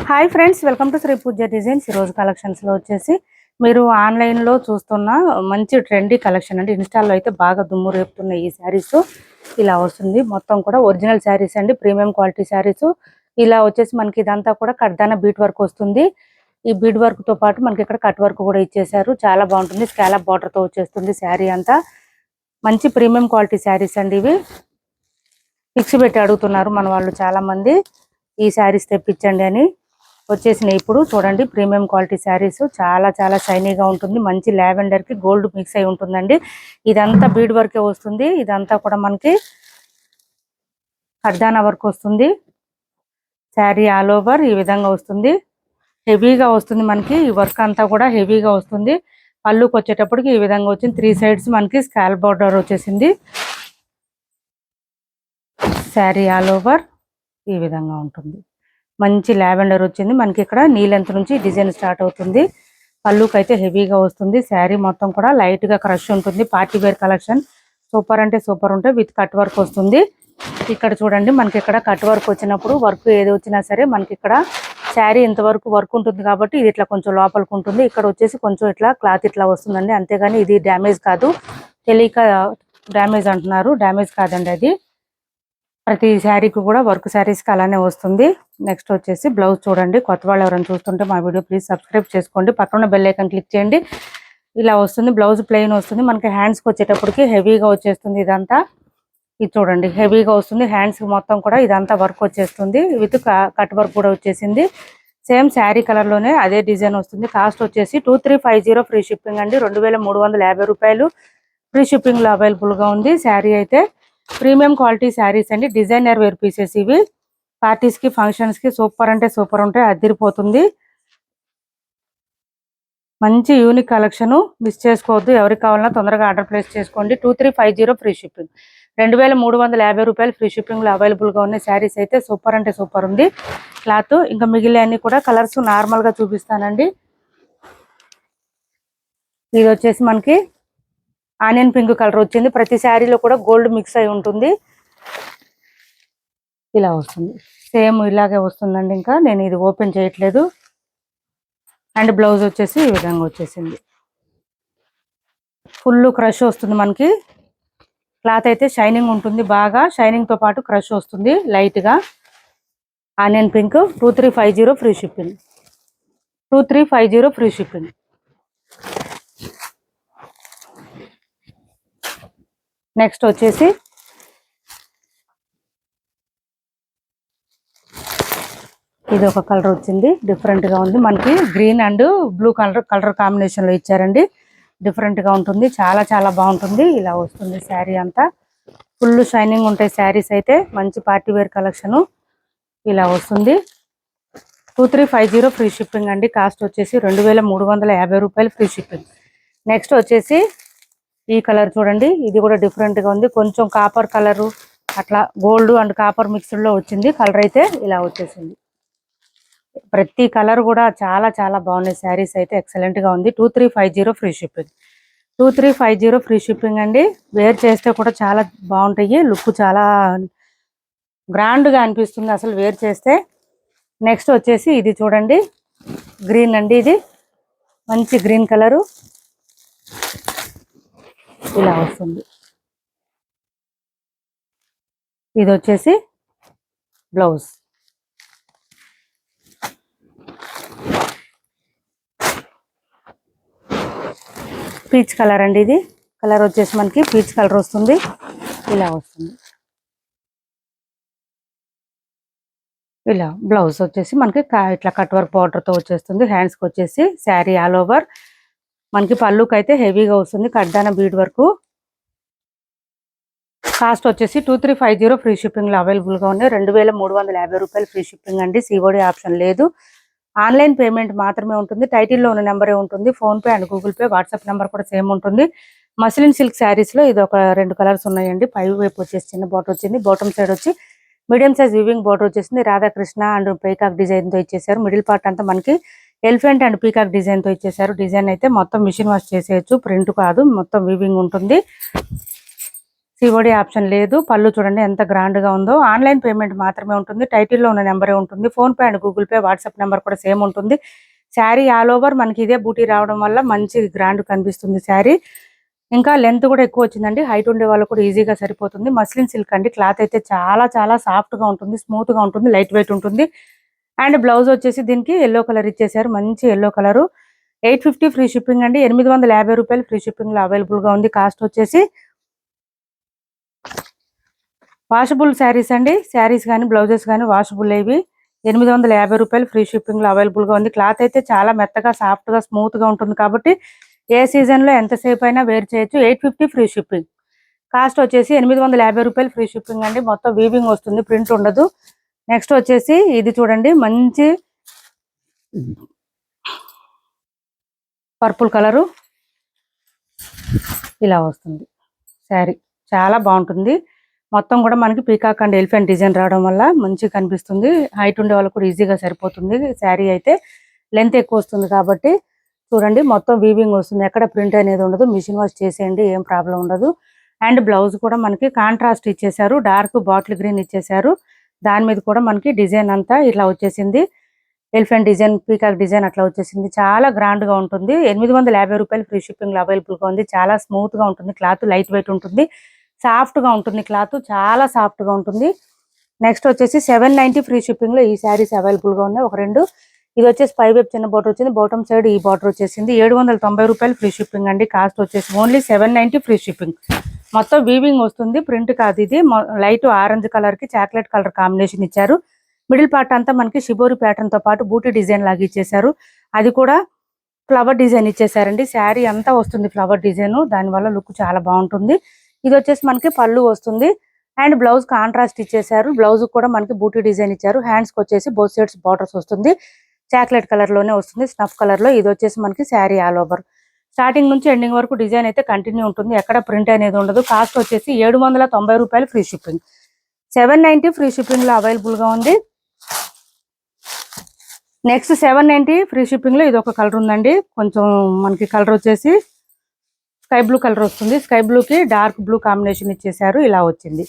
Hi friends, welcome to Shri Pooja designs. ఈ రోజు collections లో వచ్చేసి మీరు ఆన్లైన్ లో చూస్తున్న మంచి ట్రెండీ కలెక్షన్ అండి. ఇన్స్టాల్లో అయితే బాగా దుమ్ము రేపుతున్న ఈ శారీస్ ఇలా వస్తుంది. మొత్తం కూడా ఒరిజినల్ శారీస్ అండి, ప్రీమియం క్వాలిటీ శారీస్. ఇలా వచ్చేసి మనకి ఇదంతా కూడా కడ్దాన బీట్ వర్క్ వస్తుంది. ఈ బీట్ వర్క్ తో పాటు మనకి ఇక్కడ కట్ వర్క్ కూడా ఇచ్చేసారు. చాలా బాగుంటుంది. స్కాలప్ బార్డర్ తో వచ్చేస్తుంది శారీ అంతా. మంచి ప్రీమియం క్వాలిటీ శారీస్ అండి ఇవి. పిక్స్ పెట్టి అడుగుతున్నారు మన వాళ్ళు చాలా మంది, ఈ శారీస్ తెప్పించండి అని. వచ్చేసినాయి ఇప్పుడు చూడండి. ప్రీమియం క్వాలిటీ శారీస్ చాలా చాలా షైనీగా ఉంటుంది. మంచి లావెండర్ కి గోల్డ్ మిక్స్ అయి ఉంటుందండి. ఇదంతా బీడ్ వర్కే వస్తుంది. ఇదంతా కూడా మనకి కడ్దానా వర్క్ వస్తుంది. శారీ ఆల్ ఓవర్ ఈ విధంగా వస్తుంది. హెవీగా వస్తుంది మనకి. ఈ వర్క్ అంతా కూడా హెవీగా వస్తుంది. పళ్ళుకి వచ్చేటప్పటికి ఈ విధంగా వచ్చింది. 3 సైడ్స్ మనకి స్కాల్ బార్డర్ వచ్చేసింది. శారీ ఆల్ ఓవర్ ఈ విధంగా ఉంటుంది. మంచి లావెండర్ వచ్చింది మనకి. ఇక్కడ నీ లెంత్ నుంచి డిజైన్ స్టార్ట్ అవుతుంది. పళ్ళుకి అయితే హెవీగా వస్తుంది. శారీ మొత్తం కూడా లైట్ గా క్రష్ ఉంటుంది. పార్టీ వేర్ కలెక్షన్ సూపర్ అంటే సూపర్ ఉంటాయి. విత్ కట్ వర్క్ వస్తుంది. ఇక్కడ చూడండి మనకి ఇక్కడ కట్ వర్క్ వచ్చినప్పుడు వర్క్ ఏది వచ్చినా సరే మనకి ఇక్కడ శారీ ఇంతవరకు వర్క్ ఉంటుంది కాబట్టి ఇది ఇట్లా కొంచెం లోపలికి ఉంటుంది. ఇక్కడ వచ్చేసి కొంచెం ఇట్లా క్లాత్ ఇట్లా వస్తుందండి. అంతేగాని ఇది డ్యామేజ్ కాదు. తెలియక డ్యామేజ్ అంటున్నారు, డ్యామేజ్ కాదండి అది. ప్రతి శారీకి కూడా వర్క్ శారీస్కి అలానే వస్తుంది. నెక్స్ట్ వచ్చేసి బ్లౌజ్ చూడండి. కొత్త వాళ్ళు ఎవరైనా చూస్తుంటే మా వీడియో ప్లీజ్ సబ్స్క్రైబ్ చేసుకోండి. పక్కన బెల్ ఐకాన్ క్లిక్ చేయండి. ఇలా వస్తుంది. బ్లౌజ్ ప్లెయిన్ వస్తుంది. మనకి హ్యాండ్స్కి వచ్చేటప్పటికి హెవీగా వచ్చేస్తుంది. ఇదంతా ఇది చూడండి హెవీగా వస్తుంది. హ్యాండ్స్ మొత్తం కూడా ఇదంతా వర్క్ వచ్చేస్తుంది. విత్ కట్ వర్క్ కూడా వచ్చేసింది. సేమ్ శారీ కలర్ లోనే అదే డిజైన్ వస్తుంది. కాస్ట్ వచ్చేసి 2350 ఫ్రీ షిప్పింగ్ అండి. 2350 రూపాయలు ఫ్రీ షిప్పింగ్ లో అవైలబుల్ గా ఉంది. శారీ అయితే ప్రీమియం క్వాలిటీ శారీస్ అండి. డిజైనర్ వేర్ పీసెస్ ఇవి. పార్టీస్ కి ఫంక్షన్స్ కి సూపర్ అంటే సూపర్ ఉంటాయి. అదిరిపోతుంది. మంచి యూనిక్ కలెక్షన్, మిస్ చేసుకోవద్దు. ఎవరికి కావాలన్నా తొందరగా ఆర్డర్ ప్లేస్ చేసుకోండి. 2350 ఫ్రీ షిప్పింగ్. 2350 రూపాయలు ఫ్రీ షిప్పింగ్ లో అవైలబుల్ గా ఉన్న శారీస్ అయితే సూపర్ అంటే సూపర్ ఉంది. క్లాత్ ఇంకా మిగిలిన అన్ని కూడా కలర్స్ నార్మల్ గా చూపిస్తానండి. ఇది వచ్చేసి మనకి ఆనియన్ పింక్ కలర్ వచ్చింది. ప్రతి శారీలో కూడా గోల్డ్ మిక్స్ అయి ఉంటుంది. ఇలా వస్తుంది. సేమ్ ఇలాగే వస్తుందండి. ఇంకా నేను ఇది ఓపెన్ చేయట్లేదు. అండ్ బ్లౌజ్ వచ్చేసి ఈ విధంగా వచ్చేసింది. ఫుల్ క్రష్ వస్తుంది మనకి. క్లాత్ అయితే షైనింగ్ ఉంటుంది. బాగా షైనింగ్ తో పాటు క్రష్ వస్తుంది లైట్ గా. Onion pink 2350 free shipping. 2350 free shipping. Next వచ్చేసి ఇది ఒక కలర్ వచ్చింది. డిఫరెంట్ గా ఉంది మనకి. Green and blue colour combination లో ఇచ్చారండి. డిఫరెంట్ గా ఉంటుంది. చాలా చాలా బాగుంటుంది. ఇలా వస్తుంది శారీ అంతా. ఫుల్ షైనింగ్ ఉంటాయి శారీస్ అయితే. మంచి పార్టీ వేర్ కలెక్షన్ ఇలా వస్తుంది. 2350 ఫ్రీ షిప్పింగ్ అండి. కాస్ట్ వచ్చేసి 2350 రూపాయలు ఫ్రీ షిప్పింగ్. నెక్స్ట్ వచ్చేసి ఈ కలర్ చూడండి. ఇది కూడా డిఫరెంట్ గా ఉంది. కొంచెం కాపర్ కలర్ అట్లా గోల్డ్ అండ్ కాపర్ మిక్స్డ్ లో వచ్చింది. కలర్ అయితే ఇలా వచ్చేసింది. ప్రతి కలర్ కూడా చాలా చాలా బాగున్నాయి. శారీస్ అయితే ఎక్సలెంట్ గా ఉంది. 2350 ఫ్రీ షిప్పింగ్. 2350 ఫ్రీ షిప్పింగ్ అండి. వేర్ చేస్తే కూడా చాలా బాగుంటాయి. లుక్ చాలా గ్రాండ్ గా అనిపిస్తుంది అసలు వేర్ చేస్తే. నెక్స్ట్ వచ్చేసి ఇది చూడండి. గ్రీన్ అండి. ఇది మంచి గ్రీన్ కలరు ఇలా వస్తుంది. ఇది వచ్చేసి బ్లౌజ్. పీచ్ కలర్ అండి. ఇది కలర్ వచ్చేసి మనకి పీచ్ కలర్ వస్తుంది. ఇలా వస్తుంది. ఇలా బ్లౌజ్ వచ్చేసి మనకి ఇట్లా కట్ వర్క్ బార్డర్ తో వచ్చేస్తుంది. హ్యాండ్స్ కి వచ్చేసి శారీ ఆల్ ఓవర్ మనకి. పళ్ళుకి అయితే హెవీగా వస్తుంది. కడ్దాన బీడ్ వరకు. కాస్ట్ వచ్చేసి 2350 ఫ్రీ షిప్పింగ్ లో అవైలబుల్ గా ఉన్నాయి. 2350 రూపాయలు ఫ్రీ షిప్పింగ్ అండి. సిఓడి ఆప్షన్ లేదు. ఆన్లైన్ పేమెంట్ మాత్రమే ఉంటుంది. టైటిల్లో ఉన్న నెంబరే ఉంటుంది. Phone pay and Google pay, WhatsApp number కూడా సేమ్ ఉంటుంది. మస్లిన్ సిల్క్ శారీస్ లో ఇది ఒక 2 కలర్స్ ఉన్నాయండి. పై వైపు వచ్చేసి చిన్న బార్డర్ వచ్చింది. బాటమ్ సైడ్ వచ్చి మీడియం సైజ్ వివింగ్ బార్డర్ వచ్చేసింది. రాధాకృష్ణ అండ్ పీకాక్ డిజైన్ తో ఇచ్చేసారు. మిడిల్ పార్ట్ అంతా మనకి ఎలిఫెంట్ అండ్ పీకాక్ డిజైన్ తో ఇచ్చేసారు. డిజైన్ అయితే మొత్తం మిషన్ వాష్ చేసేయచ్చు. ప్రింట్ కాదు, మొత్తం వివింగ్ ఉంటుంది. సిఓడి ఆప్షన్ లేదు. పళ్ళు చూడండి ఎంత గ్రాండ్ గా ఉందో. ఆన్లైన్ పేమెంట్ మాత్రమే ఉంటుంది. టైటిల్లో ఉన్న నెంబరే ఉంటుంది. Phone pay and Google pay WhatsApp number కూడా సేమ్ ఉంటుంది. శారీ ఆల్ ఓవర్ మనకి ఇదే బూటీ రావడం వల్ల మంచి గ్రాండ్ కనిపిస్తుంది శారీ. ఇంకా లెంత్ కూడా ఎక్కువ వచ్చిందండి. హైట్ ఉండే వాళ్ళు కూడా ఈజీగా సరిపోతుంది. మస్లిన్ సిల్క్ అండి. క్లాత్ అయితే చాలా చాలా సాఫ్ట్ గా ఉంటుంది, స్మూత్ గా ఉంటుంది, లైట్ వెయిట్ ఉంటుంది. అండ్ బ్లౌజ్ వచ్చేసి దీనికి ఎల్లో కలర్ ఇచ్చేసారు. మంచి ఎల్లో కలర్. 850 ఫ్రీ షిప్పింగ్ అండి. 850 రూపాయలు ఫ్రీ షిప్పింగ్ లో అవైలబుల్ గా ఉంది. కాస్ట్ వచ్చేసి వాషబుల్ శారీస్ అండి. శారీస్ కానీ బ్లౌజెస్ కానీ వాషబుల్ ఇవి. 850 రూపాయలు ఫ్రీ షిప్పింగ్ లో అవైలబుల్ గా ఉంది. క్లాత్ అయితే చాలా మెత్తగా సాఫ్ట్ గా స్మూత్ గా ఉంటుంది కాబట్టి ఏ సీజన్ లో ఎంతసేపు అయినా వేర్ చేయొచ్చు. 850 ఫ్రీ షిప్పింగ్. కాస్ట్ వచ్చేసి 850 రూపాయలు ఫ్రీ షిప్పింగ్ అండి. మొత్తం వీవింగ్ వస్తుంది, ప్రింట్ ఉండదు. నెక్స్ట్ వచ్చేసి ఇది చూడండి, మంచి పర్పుల్ కలరు ఇలా వస్తుంది శారీ. చాలా బాగుంటుంది. మొత్తం కూడా మనకి పీకాక్ అండ్ ఎలిఫెంట్ డిజైన్ రావడం వల్ల మంచిగా కనిపిస్తుంది. హైట్ ఉండే వాళ్ళకు కూడా ఈజీగా సరిపోతుంది. శారీ అయితే లెంత్ ఎక్కువ వస్తుంది కాబట్టి చూడండి, మొత్తం వీవింగ్ వస్తుంది. ఎక్కడ ప్రింట్ అనేది ఉండదు. మిషన్ వాష్ చేసేయండి, ఏం ప్రాబ్లం ఉండదు. అండ్ బ్లౌజ్ కూడా మనకి కాంట్రాస్ట్ ఇచ్చేసారు. డార్క్ బాటిల్ గ్రీన్ ఇచ్చేసారు. దాని మీద కూడా మనకి డిజైన్ అంతా ఇట్లా వచ్చేసింది. ఎలిఫెంట్ డిజైన్, పీకాక్ డిజైన్ అట్లా వచ్చేసింది. చాలా గ్రాండ్ గా ఉంటుంది. 850 రూపాయలు ఫ్రీ షిప్పింగ్ లో అవైలబుల్ గా ఉంది. చాలా స్మూత్ గా ఉంటుంది. క్లాత్ లైట్ వెయిట్ ఉంటుంది, సాఫ్ట్ గా ఉంటుంది. క్లాత్ చాలా సాఫ్ట్ గా ఉంటుంది. నెక్స్ట్ వచ్చేసి 790 ఫ్రీ షిప్పింగ్ లో ఈ శారీస్ అవైలబుల్ గా ఉన్నాయి. ఒక రెండు. ఇది వచ్చేసి పై వైపు చిన్న బార్డర్ వచ్చింది, బాటమ్ సైడ్ ఈ బార్డర్ వచ్చేసింది. 790 రూపాయలు ఫ్రీ షిప్పింగ్ అండి. కాస్ట్ వచ్చేసి ఓన్లీ 790 ఫ్రీ షిప్పింగ్. మొత్తం వీవింగ్ వస్తుంది, ప్రింట్ కాదు ఇది. లైట్ ఆరెంజ్ కలర్ కి చాక్లెట్ కలర్ కాంబినేషన్ ఇచ్చారు. మిడిల్ పార్ట్ అంతా మనకి షిబోరి ప్యాటర్న్ తో పాటు బూటీ డిజైన్ లాగా ఇచ్చేసారు. అది కూడా ఫ్లవర్ డిజైన్ ఇచ్చేసారండి. శారీ అంతా వస్తుంది ఫ్లవర్ డిజైన్. దానివల్ల లుక్ చాలా బాగుంటుంది. ఇది వచ్చేసి మనకి పళ్ళు వస్తుంది. అండ్ బ్లౌజ్ కాంట్రాస్ట్ ఇచ్చేసారు. బ్లౌజ్ కూడా మనకి బూటీ డిజైన్ ఇచ్చారు. హ్యాండ్స్ కి వచ్చేసి బోత్ సైడ్స్ బార్డర్స్ వస్తుంది. చాక్లెట్ కలర్ లోనే వస్తుంది, స్నఫ్ కలర్ లో. ఇది వచ్చేసి మనకి శారీ ఆల్ ఓవర్. స్టార్టింగ్ నుంచి ఎండింగ్ వరకు డిజైన్ అయితే కంటిన్యూ ఉంటుంది. ఎక్కడ ప్రింట్ అనేది ఉండదు. కాస్ట్ వచ్చేసి 790 రూపాయలు ఫ్రీ షిప్పింగ్. 790 ఫ్రీ షిప్పింగ్ లో అవైలబుల్ గా ఉంది. నెక్స్ట్ 790 ఫ్రీ షిప్పింగ్ లో ఇది ఒక కలర్ ఉందండి. కొంచెం మనకి కలర్ వచ్చేసి స్కై బ్లూ కలర్ వస్తుంది. స్కై బ్లూ కి డార్క్ బ్లూ కాంబినేషన్ ఇచ్చేసారు. ఇలా వచ్చింది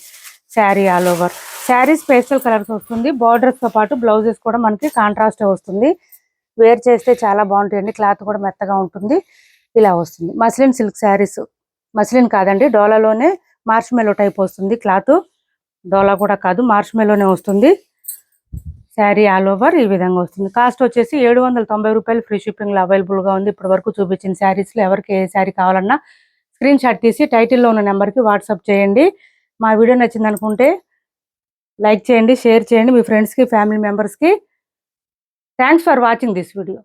sari all over. Sari pastel colours వస్తుంది. బార్డర్స్ తో పాటు బ్లౌజెస్ కూడా మనకి కాంట్రాస్ట్ వస్తుంది. వేర్ చేస్తే చాలా బాగుంటాయండి. క్లాత్ కూడా మెత్తగా ఉంటుంది. ఇలా వస్తుంది. Muslin silk saris. మస్లిన్ కాదండి, డోలాలోనే మార్ష్ మెలో టైప్ వస్తుంది క్లాత్. డోలా కూడా కాదు, మార్ష్ మెలోనే వస్తుంది. శారీ ఆల్ ఓవర్ ఈ విధంగా వస్తుంది. కాస్ట్ వచ్చేసి 790 రూపాయలు ఫ్రీ షిప్పింగ్ లో అవైలబుల్ గా ఉంది. ఇప్పటి వరకు చూపించిన శారీస్ లో ఎవరికి ఏ శారీ కావాలన్నా స్క్రీన్ షాట్ తీసి టైటిల్లో ఉన్న నెంబర్కి వాట్సాప్ చేయండి. మా వీడియో నచ్చింది అనుకుంటే లైక్ చేయండి, షేర్ చేయండి మీ ఫ్రెండ్స్కి, ఫ్యామిలీ మెంబర్స్కి. Thanks for watching this video.